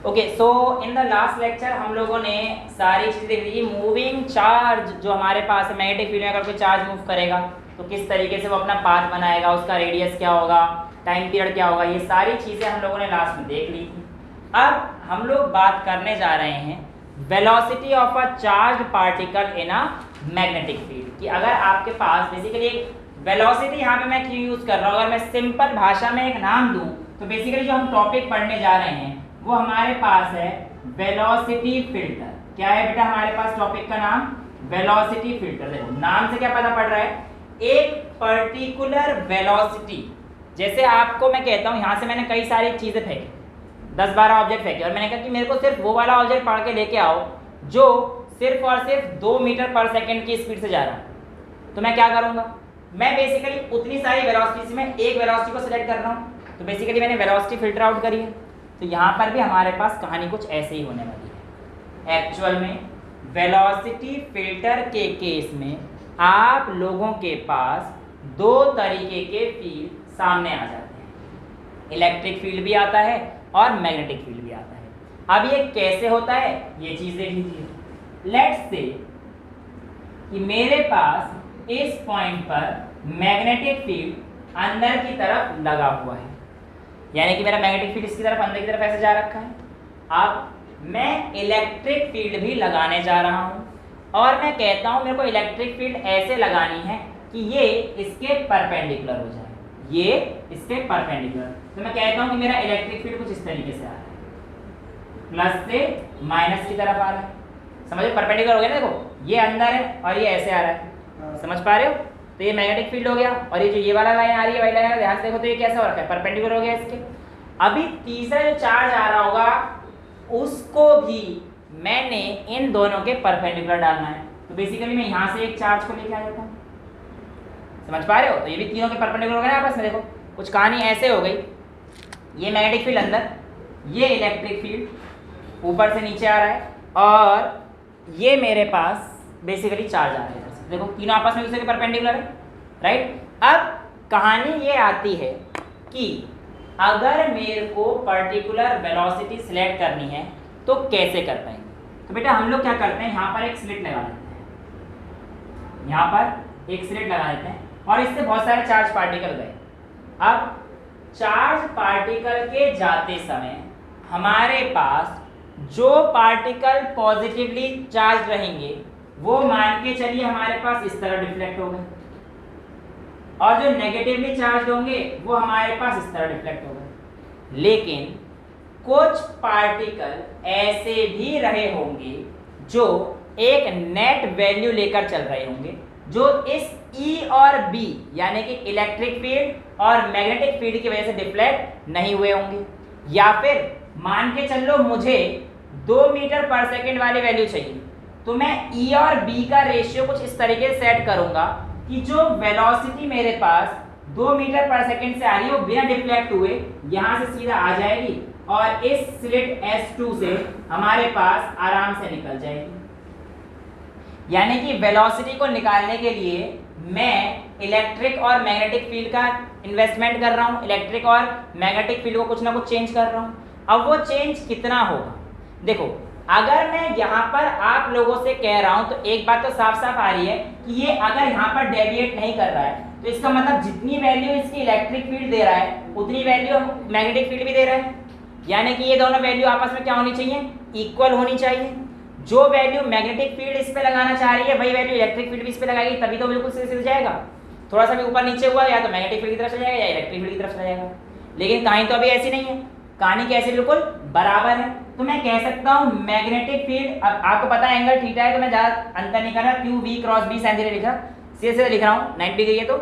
Okay, so in the last lecture हम लोगों ने सारी चीज़ें देख ली। मूविंग चार्ज जो हमारे पास है, मैग्नेटिक फील्ड में अगर कोई चार्ज मूव करेगा तो किस तरीके से वो अपना पाथ बनाएगा, उसका रेडियस क्या होगा, टाइम पीरियड क्या होगा, ये सारी चीज़ें हम लोगों ने लास्ट में देख ली थी। अब हम लोग बात करने जा रहे हैं velocity of a charge particle in a magnetic field, कि अगर आपके पास बेसिकली एक वेलोसिटी, यहाँ पे मैं क्यों यूज़ कर रहा हूँ, अगर मैं सिंपल भाषा में एक नाम दूँ तो बेसिकली जो हम टॉपिक पढ़ने जा रहे हैं वो हमारे पास है वेलोसिटी फिल्टर। क्या है बेटा हमारे पास टॉपिक का नाम? Velocity filter. देखो नाम से क्या पता पड़ रहा है, एक पर्टिकुलर वेलोसिटी। जैसे आपको मैं कहता हूँ यहाँ से मैंने कई सारी चीज़ें फेंकी, 10-12 ऑब्जेक्ट फेंके और मैंने कहा कि मेरे को सिर्फ वो वाला ऑब्जेक्ट पढ़ के लेके आओ जो सिर्फ और सिर्फ 2 मीटर पर सेकेंड की स्पीड से जा रहा है। तो मैं क्या करूँगा, मैं बेसिकली उतनी सारी वेलोसिटी से मैं एक वेलोसिटी को सिलेक्ट कर रहा हूँ, तो बेसिकली मैंने वेलोसिटी फिल्टर आउट करी है। तो यहाँ पर भी हमारे पास कहानी कुछ ऐसे ही होने वाली है। एक्चुअल में वेलोसिटी फिल्टर के केस में आप लोगों के पास 2 तरीके के फील्ड सामने आ जाते हैं, इलेक्ट्रिक फील्ड भी आता है और मैग्नेटिक फील्ड भी आता है। अब ये कैसे होता है ये चीज़ देख लीजिए। लेट्स से कि मेरे पास इस पॉइंट पर मैग्नेटिक फील्ड अंदर की तरफ लगा हुआ है, यानी कि मेरा मैग्नेटिक फील्ड इसकी तरफ अंदर की तरफ ऐसे जा रखा है। अब मैं इलेक्ट्रिक फील्ड भी लगाने जा रहा हूँ और मैं कहता हूँ मेरे को इलेक्ट्रिक फील्ड ऐसे लगानी है कि ये इसके परपेंडिकुलर हो जाए, ये इसके परपेंडिकुलर। तो मैं कहता हूँ कि मेरा इलेक्ट्रिक फील्ड कुछ इस तरीके से आ रहा है, प्लस से माइनस की तरफ आ रहा है। समझो परपेंडिकुलर हो गया ना, देखो ये अंदर है और ये ऐसे आ रहा है, समझ पा रहे हो? तो ये मैग्नेटिक फील्ड हो गया और ये जो ये वाला लाइन आ रही है वाली लाइन, ध्यान से देखो तो ये कैसा हो रखा है, परपेंडिकुलर हो गया इसके। अभी तीसरा जो चार्ज आ रहा होगा उसको भी मैंने इन दोनों के परपेंडिकुलर डालना है। तो बेसिकली मैं यहाँ से एक चार्ज को लेके आ जाता हूँ, समझ पा रहे हो? तो ये भी तीनों के परपेंडिकुलर हो गए ना आपस में। देखो कुछ कहानी ऐसे हो गई, ये मैग्नेटिक फील्ड अंदर, ये इलेक्ट्रिक फील्ड ऊपर से नीचे आ रहा है और ये मेरे पास बेसिकली चार्ज आ रहा है। देखो तीनों आपस में दूसरे के परपेंडिकुलर है, राइट? अब कहानी ये आती है कि अगर मेरे को पर्टिकुलर वेलोसिटी सिलेक्ट करनी है तो कैसे कर पाएंगे। तो बेटा हम लोग क्या करते हैं, यहाँ पर एक स्लिट लगा देते हैं, यहाँ पर एक स्लिट लगा देते हैं और इससे बहुत सारे चार्ज पार्टिकल गए। अब चार्ज पार्टिकल के जाते समय हमारे पास जो पार्टिकल पॉजिटिवली चार्ज रहेंगे वो मान के चलिए हमारे पास इस तरह डिफ्लेक्ट हो गए और जो नेगेटिवली चार्ज होंगे वो हमारे पास इस तरह डिफ्लेक्ट हो गए। लेकिन कुछ पार्टिकल ऐसे भी रहे होंगे जो एक नेट वैल्यू लेकर चल रहे होंगे, जो इस E और B यानी कि इलेक्ट्रिक फील्ड और मैग्नेटिक फील्ड की वजह से डिफ्लेक्ट नहीं हुए होंगे। या फिर मान के चल लो मुझे 2 मीटर पर सेकेंड वाली वैल्यू चाहिए, तो मैं E और B का रेशियो कुछ इस तरीके से सेट करूंगा कि जो वेलोसिटी मेरे पास 2 मीटर पर सेकेंड से आ रही है वो बिना डिफ्लेक्ट हुए यहाँ से सीधा आ जाएगी और इस स्लिट S2 से हमारे पास आराम से निकल जाएगी। यानी कि वेलोसिटी को निकालने के लिए मैं इलेक्ट्रिक और मैग्नेटिक फील्ड का इन्वेस्टमेंट कर रहा हूँ, इलेक्ट्रिक और मैग्नेटिक फील्ड को कुछ ना कुछ चेंज कर रहा हूँ। अब वो चेंज कितना होगा, देखो अगर मैं यहाँ पर आप लोगों से कह रहा हूँ तो एक बात तो साफ साफ आ रही है कि ये अगर यहाँ पर डेविएट नहीं कर रहा है तो इसका मतलब जितनी वैल्यू इसकी इलेक्ट्रिक फील्ड दे रहा है उतनी वैल्यू मैग्नेटिक फील्ड भी दे रहा है। यानी कि ये दोनों वैल्यू आपस में क्या होनी चाहिए, इक्वल होनी चाहिए। जो वैल्यू मैग्नेटिक फील्ड इस पे लगाना चाह रही है वही वैल्यू इलेक्ट्रिक फील्ड भी इस पे लगाएगी, तभी तो बिल्कुल सीधे जाएगा। थोड़ा सा भी ऊपर नीचे हुआ या तो मैग्नेटिक फील्ड की तरफ चला जाएगा या इलेक्ट्रिक फील्ड की तरफ चला जाएगा। लेकिन कहानी तो अभी ऐसी नहीं है, कहानी कैसे बिल्कुल बराबर है। तो मैं कह सकता हूँ मैग्नेटिक फील्ड, अब आपको पता है एंगल थीटा है तो मैं ज़्यादा अंतर नहीं कर रहा, q v cross B sine theta लिख रहा, सीधे सीधे लिख रहा हूँ 90 डिग्री है। तो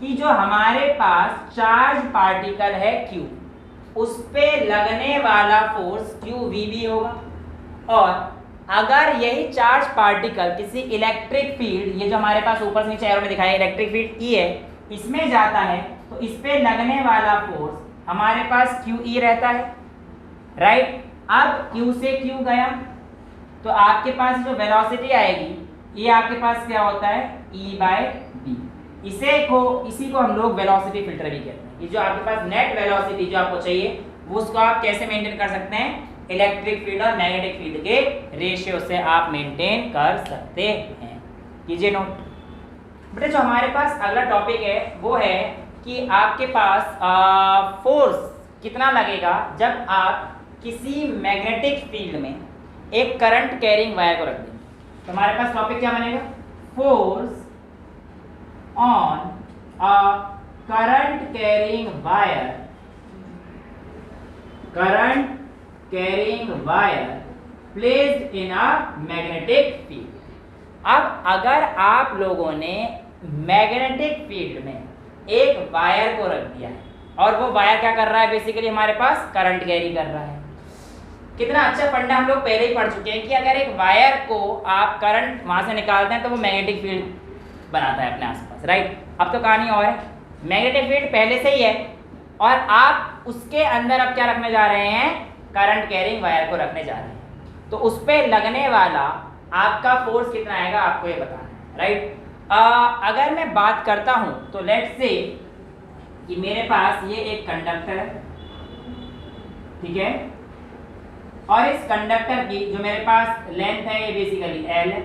कि जो हमारे पास चार्ज पार्टिकल है Q, उस पे लगने वाला फोर्स क्यू वी बी होगा। और अगर यही चार्ज पार्टिकल किसी इलेक्ट्रिक फील्ड, ये जो हमारे पास ऊपर से नीचे एरो में दिखाया इलेक्ट्रिक फील्ड E है, इसमें जाता है तो इस पे लगने वाला फोर्स हमारे पास क्यू ई रहता है, राइट? अब Q से Q गया तो आपके पास जो वेलोसिटी आएगी ये आपके पास क्या होता है, E/b। इसी को हम लोग वेलोसिटी फिल्टर भी कहते हैं। ये जो आपके पास नेट वेलोसिटी जो आपको चाहिए वो उसको आप कैसे मेंटेन कर सकते हैं, इलेक्ट्रिक फील्ड और मैग्नेटिक फील्ड के रेशियो से आप मेंटेन कर सकते हैं। कीजिए नोट। बेटा जो हमारे पास अगला टॉपिक है वो है कि आपके पास फोर्स कितना लगेगा जब आप किसी मैग्नेटिक फील्ड में एक करंट कैरिंग वायर को रख देंगे। तो हमारे पास टॉपिक क्या बनेगा? Force on a current carrying wire, current carrying wire placed in a magnetic field. अब अगर आप लोगों ने मैग्नेटिक फील्ड में एक वायर को रख दिया है और वो वायर क्या कर रहा है? बेसिकली हमारे पास करंट कैरी कर रहा है। कितना अच्छा फंडा हम लोग पहले ही पढ़ चुके हैं कि अगर एक वायर को आप करंट वहां से निकालते हैं तो वो मैग्नेटिक फील्ड बनाता है अपने आसपास, राइट। अब तो कहानी और है, मैग्नेटिक फील्ड पहले से ही है और आप उसके अंदर अब क्या रखने जा रहे हैं? करंट कैरिंग वायर को रखने जा रहे हैं। तो उस पर लगने वाला आपका फोर्स कितना आएगा आपको ये बताना है, राइट। अगर मैं बात करता हूं तो लेट्स से कि मेरे पास ये एक कंडक्टर है, ठीक है, और इस कंडक्टर की जो मेरे पास लेंथ है ये बेसिकली L है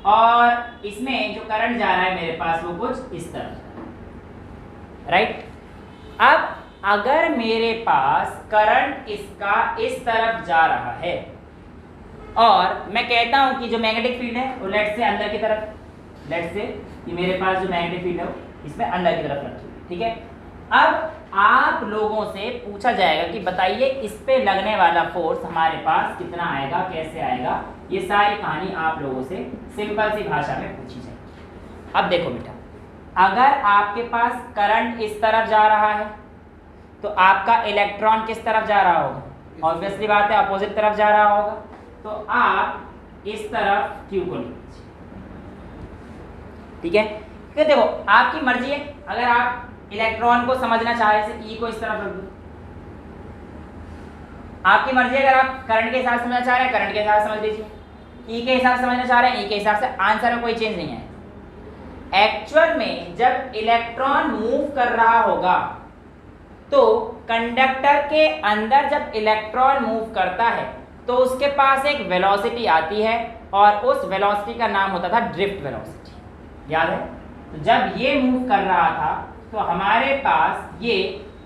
और इसमें जो करंट जा रहा है मेरे पास वो कुछ इस तरह, राइट। अब अगर मेरे पास करंट इसका इस तरफ जा रहा है और मैं कहता हूं कि जो मैग्नेटिक फील्ड है वो लेट्स से अंदर की तरफ, लेट्स से कि मेरे पास जो मैग्नेटिक फील्ड है इसमें अंदर की तरफ रखी है, ठीक है। अब आप लोगों से पूछा जाएगा कि बताइए इस पे लगने वाला फोर्स हमारे पास कितना आएगा, कैसे आएगा। ये सारी कहानी आप लोगों से सिंपल सी भाषा में पूछी जाएगी। अब देखो बेटा, अगर आपके पास करंट इस तरफ जा रहा है तो आपका इलेक्ट्रॉन किस तरफ जा रहा होगा? ऑब्वियसली बात है अपोजिट तरफ जा रहा होगा। तो आप इस तरफ Q को लीजिए, ठीक है। तो देखो आपकी मर्जी है, अगर आप इलेक्ट्रॉन को समझना चाह रहे हैं E को इस तरफ रख दो, आपकी मर्जी है। अगर आप करंट के हिसाब से समझना चाह रहे हैं करंट के हिसाब से समझ लीजिए, E के हिसाब से समझना चाह रहे हैं E के हिसाब से। आंसर में कोई चेंज नहीं है। एक्चुअल में जब इलेक्ट्रॉन मूव कर रहा होगा तो कंडक्टर के अंदर जब इलेक्ट्रॉन मूव करता है तो उसके पास एक वेलोसिटी आती है और उस वेलोसिटी का नाम होता था ड्रिफ्ट वेलोसिटी, याद है। तो जब ये मूव कर रहा था तो हमारे पास ये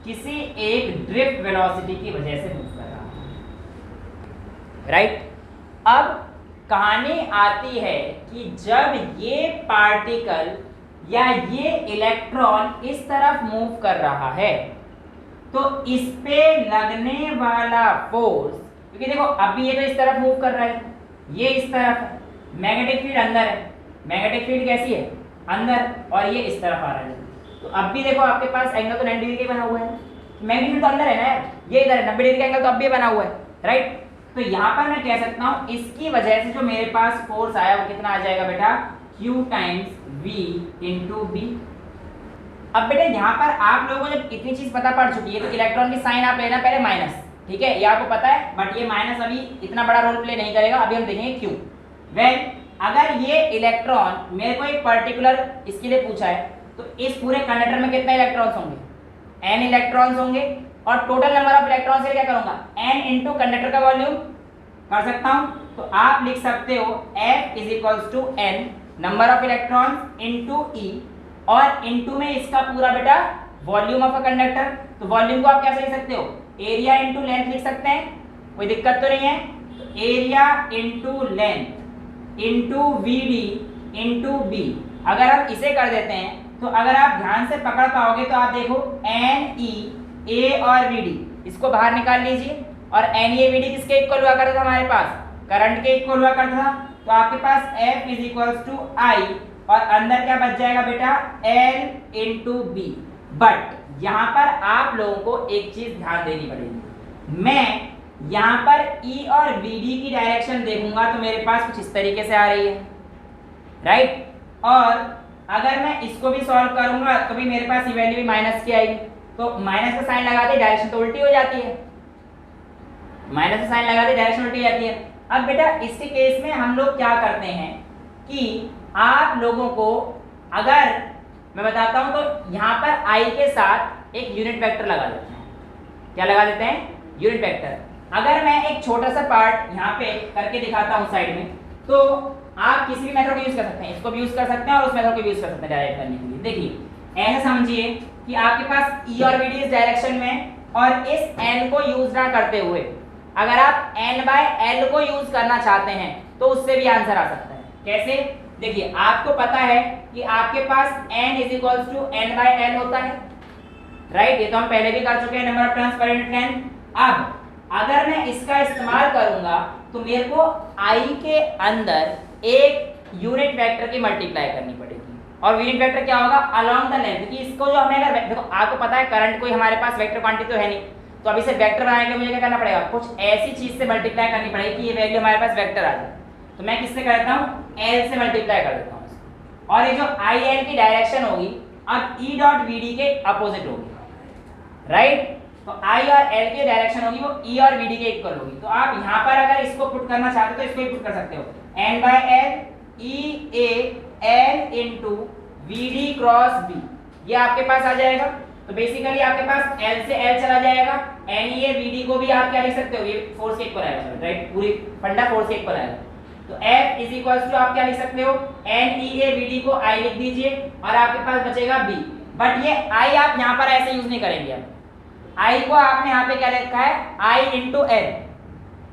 किसी एक ड्रिफ्ट वेलोसिटी की वजह से मूव कर रहा है, राइट। अब कहानी आती है कि जब ये पार्टिकल या ये इलेक्ट्रॉन इस तरफ मूव कर रहा है तो इस पे लगने वाला फोर्स, क्योंकि देखो अभी ये तो इस तरफ मूव कर रहा है, ये इस तरफ है, मैग्नेटिक फील्ड अंदर है, मैग्नेटिक फील्ड कैसी है? अंदर, और ये इस तरफ आ रहा है। तो अब भी देखो आपके पास एंगल तो 90 डिग्री का बना हुआ है, मैग्नेटिक फील्ड तो अंदर है ना यार, ये इधर 90 डिग्री का एंगल तो अब भी बना हुआ है, राइट। तो यहाँ पर मैं कह सकता हूँ इसकी वजह से जो मेरे पास फोर्स आया वो कितना आ जाएगा बेटा? Q times V into B। अब बेटा यहाँ पर आप लोगों को जब इतनी चीज पता पड़ चुकी है तो इलेक्ट्रॉन की साइन आप लेना पहले माइनस, ठीक है, ये आपको पता है, बट ये माइनस अभी इतना बड़ा रोल प्ले नहीं करेगा। अभी हम देखेंगे क्यों। वेल अगर ये इलेक्ट्रॉन मेरे को एक पर्टिकुलर इसके लिए पूछा है तो इस पूरे कंडक्टर में कितने इलेक्ट्रॉन्स होंगे? n इलेक्ट्रॉन्स होंगे और टोटल नंबर ऑफ इलेक्ट्रॉन्स से क्या करूंगा? n इंटू कंडक्टर का वॉल्यूम कर सकता हूं। तो आप लिख सकते हो F is equals to n number of electrons into E और इंटू में इसका पूरा बेटा वॉल्यूम ऑफ अ कंडक्टर। तो वॉल्यूम को आप कैसे लिख सकते हो? एरिया इंटू लेंथ लिख सकते हैं, कोई दिक्कत तो नहीं है। तो area into length into VD into B। अगर हम इसे कर देते हैं तो अगर आप ध्यान से पकड़ पाओगे तो आप देखो NE A और VD इसको बाहर निकाल लीजिए और NE VD किसके इक्वल हुआ करता था? हमारे पास करंट के इक्वल हुआ करता था। तो आपके पास F is equals to I और अंदर क्या बच जाएगा बेटा? L into B। बट यहाँ पर आप लोगों को एक चीज ध्यान देनी पड़ेगी। मैं यहाँ पर E और VD की डायरेक्शन देखूंगा तो मेरे पास कुछ इस तरीके से आ रही है, राइट। और अगर मैं इसको भी सॉल्व करूंगा तो भी मेरे पास ये वैल्यू भी माइनस की आएगी। तो माइनस का साइन लगाते डायरेक्शन तो उल्टी हो जाती है, माइनस का साइन लगाते डायरेक्शन उल्टी हो जाती है। अब बेटा इसके केस में हम लोग क्या करते हैं कि आप लोगों को अगर मैं बताता हूं तो यहाँ पर I के साथ एक यूनिट वेक्टर लगा देते हैं। क्या लगा देते हैं? Unit vector. अगर मैं एक छोटा सा पार्ट यहाँ पे करके दिखाता हूँ साइड में, तो आप किसी भी मेथड को यूज कर सकते हैं, इसको भी यूज कर सकते हैं और उस मेथड को भी यूज कर सकते हैं डायरेक्ट करने के लिए। देखिए ऐसा समझिए कि आपके पास ई और वी डी इस डायरेक्शन में, और इस एन को यूज ना करते हुए अगर आप एन बाय एल को यूज करना चाहते हैं तो उससे भी आंसर आ सकता है। कैसे? देखिए आपको पता है कि आपके पास n is equals to N by L होता है, राइट? ये तो हम पहले भी कर चुके हैं, number of turns per unit length. अब अगर मैं इसका इस्तेमाल करूंगा तो मेरे को i के अंदर एक यूनिट वेक्टर की मल्टीप्लाई करनी पड़ेगी, और यूनिट वेक्टर क्या होगा? Along the length. कि इसको जो हमें अगर देखो आपको पता है करंट कोई हमारे पास वेक्टर क्वांटिटी तो है नहीं, तो अभी से वेक्टर बनाने के लिए मुझे क्या करना पड़ेगा? कुछ ऐसी चीज से मल्टीप्लाई करनी पड़ेगी कि ये वैल्यू हमारे पास वेक्टर आ जाए। तो मैं किससे करता हूँ? एल से मल्टीप्लाई कर देता हूँ, और ये जो आई एल की डायरेक्शन होगी अब ई डॉट वी डी के अपोजिट होगी, राइट? तो आई और एल की डायरेक्शन होगी वो ई और वी डी के इक्वल होगी। तो आप यहाँ पर अगर इसको पुट करना चाहते हो तो इसको ही पुट कर सकते हो, N by L E A L into V D cross B, ये आपके पास आ जाएगा। तो बेसिकली आपके पास एल से एल चला जाएगा, N E A V D को भी आप क्या लिख सकते हो? ये फोर्स के इक्वल आएगा, राइट? पूरी फंडा फोर्स के इक्वल आएगा। तो F इज इक्वल्स टू आप क्या लिख सकते हो? N E A V D को I लिख दीजिए और आपके पास बचेगा B। बट ये I आप यहाँ पर ऐसे यूज नहीं करेंगे। अब I को आपने यहाँ पे क्या लिखा है? I into L।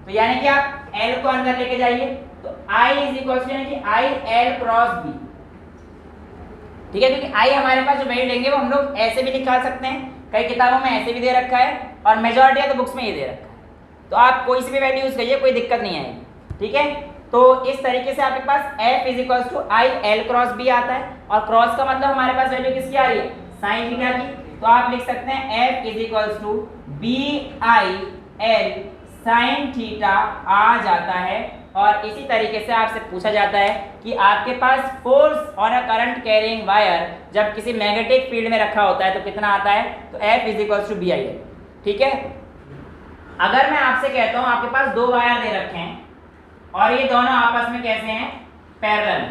तो यानी कि आप L को अंदर लेके जाइए, तो I इज इक्वल्स टू यानी कि I L क्रॉस B, ठीक है? क्योंकि I हमारे पास जो वैल्यू लेंगे वो हम लोग ऐसे भी निकाल सकते हैं, कई किताबों में ऐसे भी दे रखा है और मेजॉरिटी ऑफ द बुक्स में ये दे रखा है। तो आप कोई सी भी वैल्यू यूज करिए, कोई दिक्कत नहीं आएगी, ठीक है? तो इस तरीके से आपके पास f is equals to I L cross B आता है, और क्रॉस का मतलब हमारे पास वैल्यू किसकी आ रही है? साइन थीटा की। तो आप लिख सकते हैं f is equals to B I L sine theta आ जाता है। और इसी तरीके से आपसे पूछा जाता है कि आपके पास force on a current carrying wire जब किसी मैग्नेटिक फील्ड में रखा होता है तो कितना आता है? तो f is equals to B I L, ठीक है? अगर मैं आपसे कहता हूँ आपके पास दो वायर दे रखे हैं और ये दोनों आपस में कैसे हैं? पैरेलल,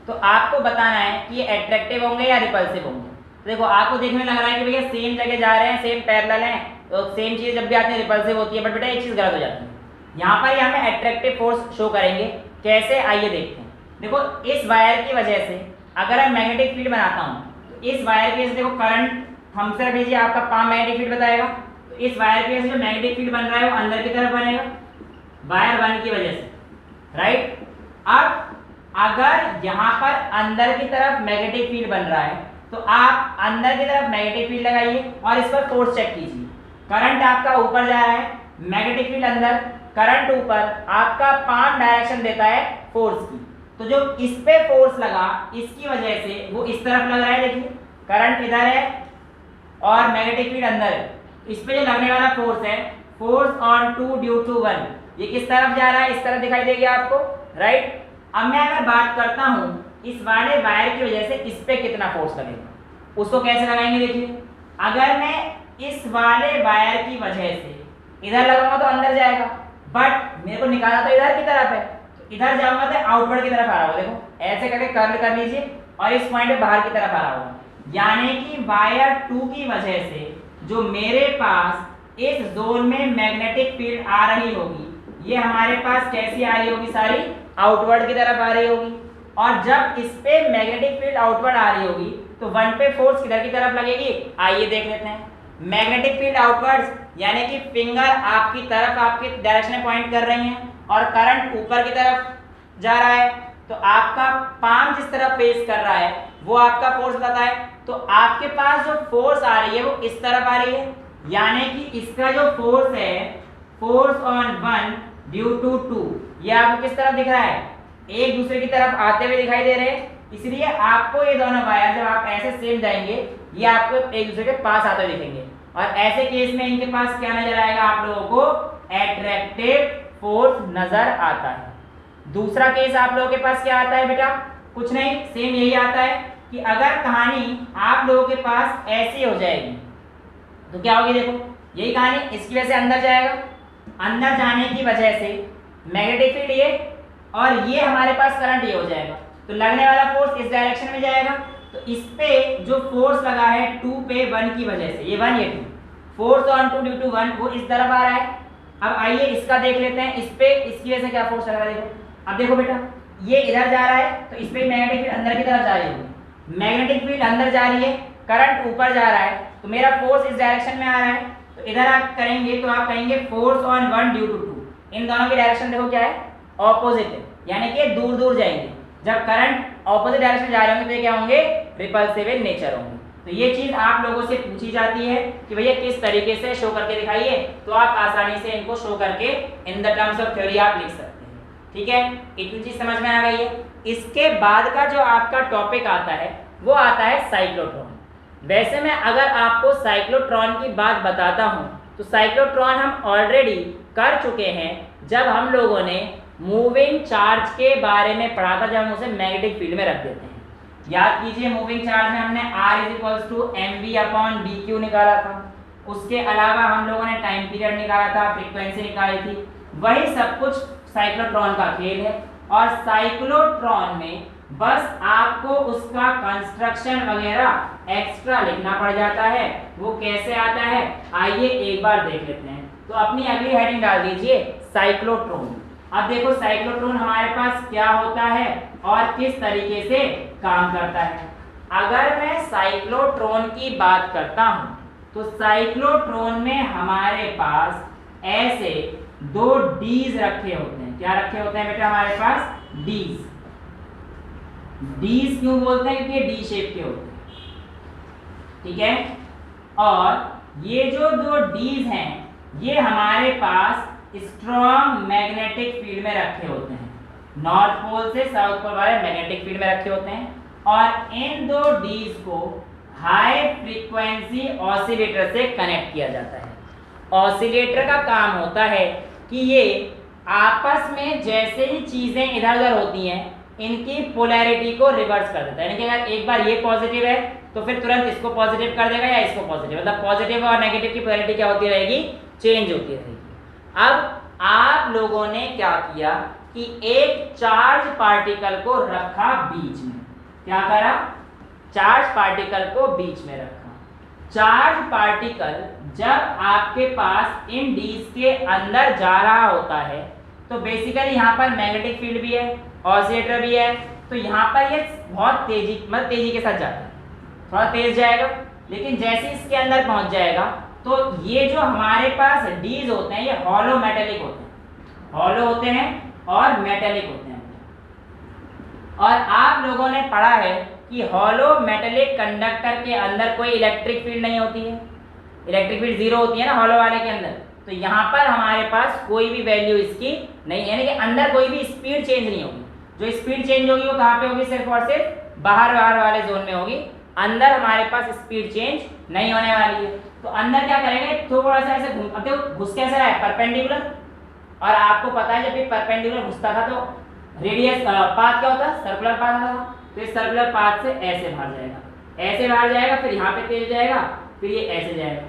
तो आपको बताना है कि ये अट्रैक्टिव होंगे या रिपल्सिव होंगे। तो देखो आपको देखने में लग रहा है कि भैया सेम जगह जा रहे हैं, सेम पैरेलल हैं, तो सेम चीज जब भी आती है रिपल्सिव होती है, बट बेटा एक चीज गलत हो जाती है। यहाँ पर ये हमें अट्रैक्टिव फोर्स शो करेंगे, कैसे? आइए देखते हैं। देखो इस वायर की वजह से अगर मैं मैग्नेटिक फील्ड बनाता हूँ तो इस वायर की वजह से देखो करंट हमसे रख लीजिए, आपका पाम मैग्नेटिक फील्ड बताएगा। तो इस वायर की वजह से जो मैग्नेटिक फील्ड बन रहा है वो अंदर की तरफ बनेगा वायर वन की वजह से, राइट? अब अगर यहाँ पर अंदर की तरफ मैग्नेटिक फील्ड बन रहा है तो आप अंदर की तरफ मैग्नेटिक फील्ड लगाइए और इस पर फोर्स चेक कीजिए। करंट आपका ऊपर जा रहा है, मैग्नेटिक फील्ड अंदर, करंट ऊपर, आपका पाम डायरेक्शन देता है फोर्स की। तो जो इस पे फोर्स लगा इसकी वजह से वो इस तरफ लग रहा है, देखिए करंट इधर है और मैग्नेटिक फील्ड अंदर है। इस पे जो लगने वाला फोर्स है, force on two due to one, ये किस तरफ जा रहा है? इस तरफ दिखाई देगी आपको, राइट? अब मैं अगर बात करता हूँ इस वाले वायर की वजह से इस पे कितना फोर्स लगेगा, उसको कैसे लगाएंगे? देखिए अगर मैं इस वाले वायर की वजह से इधर लगाऊंगा तो अंदर जाएगा, बट मेरे को निकालना तो इधर की तरफ है, तो इधर जाऊंगा तो आउटवर्ड की तरफ आ रहा होगा। देखो ऐसे करके कर्ल कर लीजिए और इस पॉइंट पे बाहर की तरफ आ रहा होगा, यानी कि वायर 2 की वजह से जो मेरे पास इस जोन में मैग्नेटिक फील्ड आ रही होगी ये हमारे पास कैसी आ रही होगी? सारी आउटवर्ड की तरफ आ रही होगी। और जब इस पे मैग्नेटिक फील्ड आउटवर्ड आ रही होगी तो वन पे फोर्स किधर की तरफ लगेगी? आइए देख लेते हैं। मैग्नेटिक फील्ड आउटवर्ड्स, यानी कि फिंगर आपकी तरफ, आपकी डायरेक्शन में पॉइंट कर रही हैं और करंट ऊपर की तरफ जा रहा है, तो आपका पाम जिस तरफ फेस कर रहा है वो आपका फोर्स बताता है। तो आपके पास जो फोर्स आ रही है वो इस तरफ आ रही है, यानी कि इसका जो फोर्स है, force on one due to two, ये आपको किस तरफ दिख रहा है? एक दूसरे की तरफ आते हुए दिखाई दे रहे हैं। इसलिए आपको ये दोनों वायर जब आप ऐसे सेम जाएंगे ये आपको एक दूसरे के पास आते हुए दिखेंगे, और ऐसे केस में इनके पास क्या नजर आएगा? आप लोगों को अट्रैक्टिव फोर्स नजर आता है। दूसरा केस आप लोगों के पास क्या आता है बेटा? कुछ नहीं, सेम यही आता है कि अगर कहानी आप लोगों के पास ऐसी हो जाएगी तो क्या होगी? देखो यही कहानी, इसकी वजह से अंदर जाएगा, अंदर जाने की वजह से मैग्नेटिक फील्ड ये और ये हमारे पास करंट ये हो जाएगा, तो लगने वाला फोर्स इस डायरेक्शन में जाएगा। तो इस पे जो फोर्स लगा है 2 पे 1 की वजह से, ये 1 ये 2, फोर्स ऑन 2 ड्यू टू 1 वो इस तरफ आ रहा है, अब आइए इसका देख लेते हैं, इस पे इसकी वजह से क्या फोर्स लग रहा है। देखो अब देखो बेटा, ये इधर जा रहा है तो इस पे मैग्नेटिक फील्ड अंदर की तरफ जा रही है, मैग्नेटिक फील्ड अंदर जा रही है, करंट ऊपर जा रहा है, तो मेरा फोर्स इस डायरेक्शन में आ रहा है। तो इधर आप करेंगे तो आप कहेंगे force on one due to two. इन दोनों की डायरेक्शन देखो क्या है, ऑपोजिट है, यानी कि दूर दूर जाएंगे। जब करंट ऑपोजिट डायरेक्शन जा रहे होंगे तो ये क्या होंगे, रिपल्सिव इन नेचर होंगे। तो ये चीज आप लोगों से पूछी जाती है कि भैया किस तरीके से शो करके दिखाइए, तो आप आसानी से इनको शो करके in the terms of theory आप लिख सकते हैं। ठीक है, इतनी चीज समझ में आ गई है। इसके बाद का जो आपका टॉपिक आता है वो आता है साइक्लोट्रॉन। वैसे मैं अगर आपको साइक्लोट्रॉन की बात बताता हूं तो साइक्लोट्रॉन हम ऑलरेडी कर चुके हैं जब हम लोगों ने मूविंग चार्ज के बारे में पढ़ा था, जब हम उसे मैग्नेटिक फील्ड में रख देते हैं। याद कीजिए, मूविंग चार्ज में हमने R=mv/dq निकाला था, उसके अलावा हम लोगों ने टाइम पीरियड निकाला था, फ्रीक्वेंसी निकाली थी। वही सब कुछ साइक्लोट्रॉन का खेल है। और साइक्लोट्रॉन में बस आपको उसका कंस्ट्रक्शन वगैरह एक्स्ट्रा लिखना पड़ जाता है। वो कैसे आता है आइए एक बार देख लेते हैं। तो अपनी अगली हेडिंग डाल दीजिए साइक्लोट्रॉन। अब देखो साइक्लोट्रॉन हमारे पास क्या होता है और किस तरीके से काम करता है। अगर मैं साइक्लोट्रॉन की बात करता हूं तो साइक्लोट्रॉन में हमारे पास ऐसे दो डीज रखे होते हैं। क्या रखे होते हैं बेटा हमारे पास, डीज। डीज क्यों बोलते हैं, क्योंकि डी शेप के होते हैं। ठीक है, और ये जो दो डीज हैं ये हमारे पास स्ट्रॉन्ग मैग्नेटिक फील्ड में रखे होते हैं, नॉर्थ पोल से साउथ पोल वाले मैग्नेटिक फील्ड में रखे होते हैं। और इन दो डीज को हाई फ्रीक्वेंसी ऑसिलेटर से कनेक्ट किया जाता है। ऑसिलेटर का काम होता है कि ये आपस में जैसे ही चीजें इधर उधर होती हैं इनकी पोलैरिटी को रिवर्स कर देता है। यानी कि अगर एक बार ये पॉजिटिव है तो फिर तुरंत इसको पॉजिटिव कर देगा या इसको पॉजिटिव, मतलब पॉजिटिव और नेगेटिव की पोलैरिटी क्या होती रहेगी, चेंज होती रहेगी। अब आप लोगों ने क्या किया कि एक चार्ज पार्टिकल को रखा बीच में। क्या करा, चार्ज पार्टिकल को बीच में रखा। चार्ज पार्टिकल जब आपके पास इन डीज के अंदर जा रहा होता है तो बेसिकली यहाँ पर मैग्नेटिक फील्ड भी है, ऑसिलेटर भी है, तो यहाँ पर ये बहुत तेजी के साथ जाता है, थोड़ा तेज जाएगा। लेकिन जैसे इसके अंदर पहुंच जाएगा तो ये जो हमारे पास डीज होते हैं ये हॉलो मेटेलिक होते हैं, हॉलो होते हैं और मेटेलिक होते हैं। और आप लोगों ने पढ़ा है कि हॉलो मेटेलिक कंडक्टर के अंदर कोई इलेक्ट्रिक फील्ड नहीं होती है, इलेक्ट्रिक फील्ड जीरो होती है ना हॉलो वाले के अंदर। तो यहाँ पर हमारे पास कोई भी वैल्यू इसकी नहीं, यानी कि अंदर कोई भी स्पीड चेंज नहीं होगी। जो स्पीड चेंज होगी वो कहाँ पे होगी, सिर्फ और सिर्फ बाहर वाले जोन में होगी। अंदर हमारे पास स्पीड चेंज नहीं होने वाली है। तो अंदर क्या करेंगे, थोड़ा सा ऐसे घूम, अब देखो घुस कैसे रहा है, परपेंडिकुलर। और आपको पता है जब ये परपेंडिकुलर घुसता था तो रेडियस पाथ क्या होता है, सर्कुलर पाथ होता था। तो इस सर्कुलर पाथ से ऐसे बाहर जाएगा, ऐसे बाहर जाएगा, फिर यहाँ पे तेज जाएगा, फिर ये ऐसे जाएगा।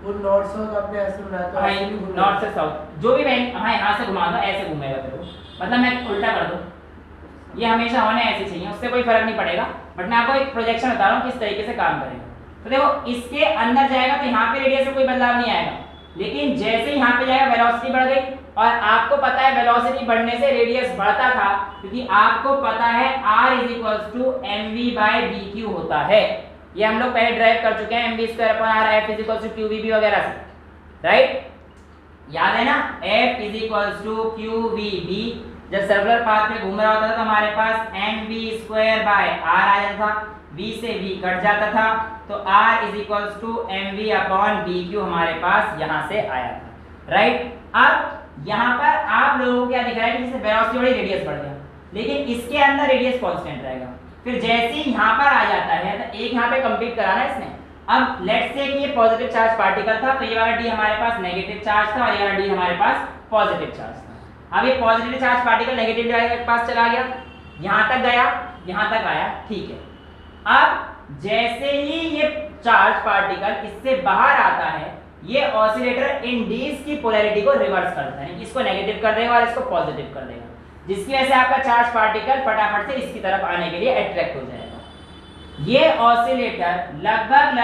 वो नॉर्थ साउथ आपने ऐसे बनाया था, हाँ नॉर्थ से साउथ जो भी मैं हाँ यहाँ से घुमा दो ऐसे घूमेगा, फिर वो मतलब मैं उल्टा कर दूँ, ये हमेशा होने ऐसे चाहिए, उससे कोई फर्क नहीं पड़ेगा। बट मैं आपको एक प्रोजेक्शन बता रहा हूँ किस तरीके से काम करेगा। तो देखो इसके अंदर जाएगा तो यहाँ पे रेडियस में कोई बदलाव नहीं आएगा, लेकिन जैसे ही यहाँ पे जाएगा वेलोसिटी बढ़ गई। और आपको पता है वेलोसिटी बढ़ने से रेडियस बढ़ता था, क्योंकि आपको पता है R=mv/dq होता है। ये हम लोग पहले ड्राइव कर चुके हैं, mv²/r F=qvb वगैरह से, राइट, याद है ना। F=qvb जब सर्कुलर पाथ में घूम रहा होता था तो हमारे पास mv²/r आ जाता था, v से v कट जाता था, तो R=mv/dq हमारे पास यहाँ से आया था, राइट। अब यहाँ पर आप लोगों को क्या दिख रहा है कि जैसे वेलोसिटी बढ़ी रेडियस बढ़ गया, लेकिन इसके अंदर रेडियस कांस्टेंट रहेगा। फिर जैसे ही यहाँ पर आ जाता है तो एक यहाँ पे कंप्लीट कराना है इसने। अब लेट्स से कि ये पॉजिटिव चार्ज पार्टिकल था, तो ये वाला डी हमारे पास नेगेटिव चार्ज था और ये वाला डी हमारे पास पॉजिटिव चार्ज था। अब ये positive charge particle negative charge के पास चला गया, यहाँ तक गया, यहाँ तक आया, ठीक है। अब जैसे ही ये चार्ज पार्टिकल इससे बाहर आता है, ये ऑसिलेटर इन डीज की पोलैरिटी को रिवर्स करता है, इसको नेगेटिव कर देगा और इसको पॉजिटिव कर देगा, जिसकी वजह से आपका चार्ज पार्टिकल फटाफट से इसकी तरफ आने के लिए अट्रैक्ट हो जाएगा। ये ऑसिलेटर लगभग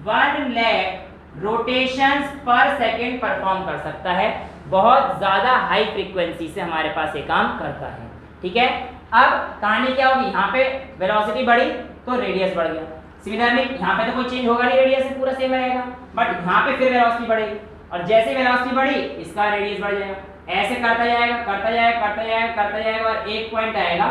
1 लाख रोटेशंस पर सेकंड परफॉर्म कर सकता है, बहुत ज़्यादा हाई फ्रीक्वेंसी से हमारे पास ये काम करता है। ठीक है, अब कहानी क्या होगी, यहाँ पे वेलोसिटी बढ़ी तो रेडियस बढ़ गया। सिमिलरली यहाँ पे तो कोई चेंज होगा नहीं, रेडियस से पूरा सेम रहेगा, बट यहाँ पे फिर वेलोसिटी बढ़ेगी और जैसे वेलोसिटी बढ़ी इसका रेडियस बढ़ जाएगा। ऐसे करता जाएगा करता जाएगा करता जाएगा करता जाएगा और एक पॉइंट आएगा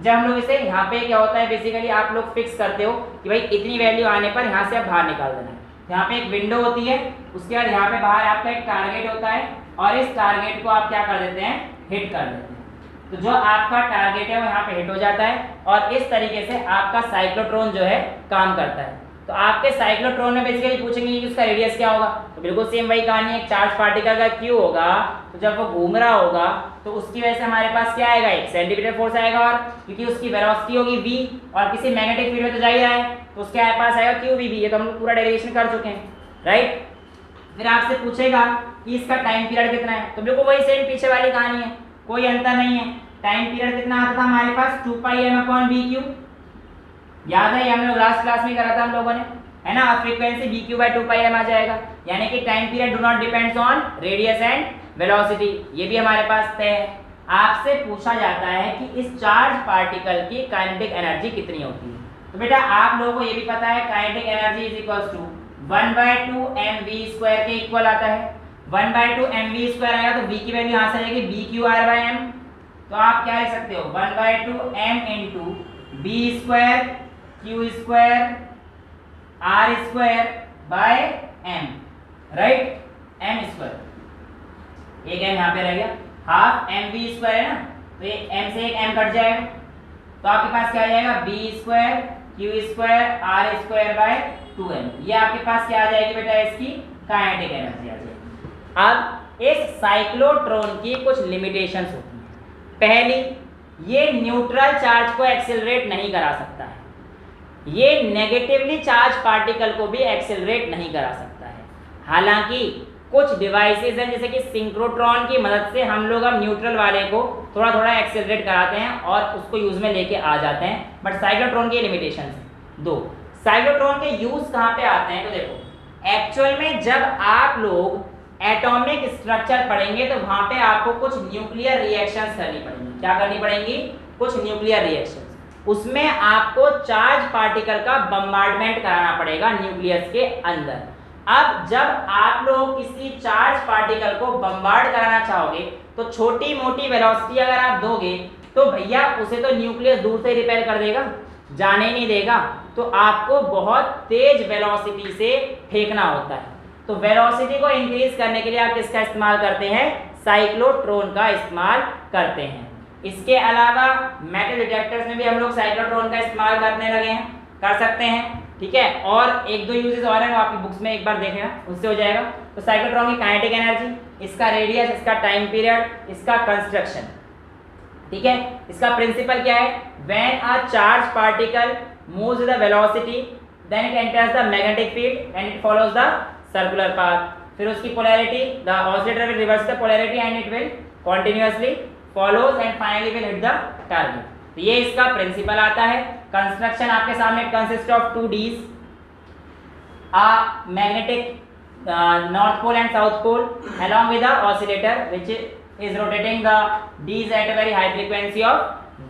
जब हम लोग इसे यहाँ पे क्या होता है, बेसिकली आप लोग फिक्स करते हो कि भाई इतनी वैल्यू आने पर यहाँ से आप बाहर निकाल देना है। यहाँ पे एक विंडो होती है, उसके बाद यहाँ पे बाहर आपका एक टारगेट होता है और इस टारगेट को आप क्या कर देते हैं, हिट कर देते हैं। तो जो आपका टारगेट है वो यहाँ पे हिट हो जाता है और इस तरीके से आपका साइक्लोट्रॉन जो है काम करता है। तो आपके साइक्लोट्रॉन में बेसिकली पूछेंगे कि उसका रेडियस क्या होगा, तो बिल्कुल सेम वही कहानी है। चार्ज पार्टिकल का क्यू होगा तो जब वो घूम रहा होगा तो उसकी वजह से हमारे पास क्या आएगा, एक सेंटीमीटर फोर्स आएगा, और क्योंकि उसकी वेलोसिटी होगी v और किसी मैग्नेटिक फील्ड में तो जा ही रहा है तो उसके पास आएगा क्यू वी बी। ये तो हम लोग पूरा डेरिवेशन कर चुके हैं, राइट। फिर आपसे पूछेगा कि इसका टाइम पीरियड कितना है, तो बिल्कुल वही सेम पीछे वाली कहानी है, कोई अंतर नहीं है। टाइम पीरियड कितना आता था हमारे पास, 2πm/bq, याद है, ये हम लोग लास्ट क्लास में करा था हम लोगों ने, है ना। फ्रीक्वेंसी bq/2πm आ जाएगा, यानी कि time period do not depends on radius and velocity, ये भी हमारे पास तय है। आपसे पूछा जाता है कि इस चार्ज पार्टिकल की काइनेटिक एनर्जी कितनी होती है, तो बेटा आप लोगों को ये भी पता है kinetic energy is equals to 1/2mv² के इक्वल आता है। 1/2 mv² आएगा तो v की वैल्यू यहाँ से आएगी bqr/m, तो आप क्या लिख सकते हो 1/2 m into b² q² r² by m, right, m², एक m यहाँ पे रह गया, हाफ mv² है ना, तो ये m से एक m कट जाएगा तो आपके पास क्या आ जाएगा b² q² r² bye 2m। ये आपके पास क्या आ जाएगी बेटा, इसकी काइनेटिक एनर्जी आ जाएगी। अब इस साइक्लोट्रॉन की कुछ लिमिटेशंस होती हैं। पहली, ये न्यूट्रल चार्ज को एक्सेलरेट नहीं करा सकता है, ये नेगेटिवली चार्ज पार्टिकल को भी एक्सेलरेट नहीं करा सकता है। हालांकि कुछ डिवाइसेस हैं जैसे कि सिंक्रोट्रॉन की मदद से हम लोग अब न्यूट्रल वाले को थोड़ा थोड़ा एक्सेलरेट कराते हैं और उसको यूज में लेके आ जाते हैं, बट साइक्लोट्रॉन की लिमिटेशंस हैं। दो, साइक्लोट्रॉन के यूज कहाँ पे आते हैं, तो देखो एक्चुअल में जब आप लोग एटॉमिक स्ट्रक्चर पढ़ेंगे तो वहां पे आपको कुछ न्यूक्लियर रिएक्शंस करनी पड़ेंगी। क्या करनी पड़ेंगी, कुछ न्यूक्लियर रिएक्शंस। उसमें आपको चार्ज पार्टिकल का बम्बार्डमेंट कराना पड़ेगा न्यूक्लियस के अंदर। अब जब आप लोग किसी चार्ज पार्टिकल को बम्बार्ड कराना चाहोगे तो छोटी मोटी वेलोसिटी अगर आप दोगे तो भैया उसे तो न्यूक्लियस दूर से रिपेल कर देगा, जाने ही नहीं देगा, तो आपको बहुत तेज वेलोसिटी से फेंकना होता है। तो वेलोसिटी को इंक्रीज करने के लिए आप किसका इस्तेमाल करते हैं, साइक्लोट्रॉन का इस्तेमाल करते हैं। इसके अलावा मेटल डिटेक्टर्स में भी हम लोग साइक्लोट्रॉन का इस्तेमाल करने लगे हैं, कर सकते हैं, ठीक है। और एक दो यूजेस और हैं, आपकी बुक्स में एक बार देखना, उससे हो जाएगा। तो साइक्लोट्रॉन की काइनेटिक एनर्जी, इसका रेडियस, इसका टाइम पीरियड, इसका कंस्ट्रक्शन, ठीक है। इसका प्रिंसिपल क्या है, when a charge particle moves with the velocity then it enters the magnetic field and it follows the circular path. फिर उसकी polarity, the oscillator will reverse the polarity and it will continuously follows and finally will hit the target। तो ये इसका principal आता है। Construction आपके सामने consist of 2 Ds, a magnetic north pole and south pole along with the oscillator which is rotating the Ds at a very high frequency of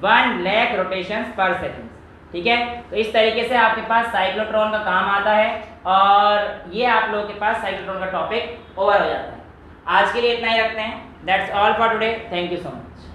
1 lakh rotations per second, ठीक है। तो इस तरीके से आपके पास साइक्लोट्रॉन का काम आता है और ये आप लोगों के पास साइक्लोट्रॉन का टॉपिक ओवर हो जाता है। आज के लिए इतना ही रखते हैं। That's all for today, thank you so much.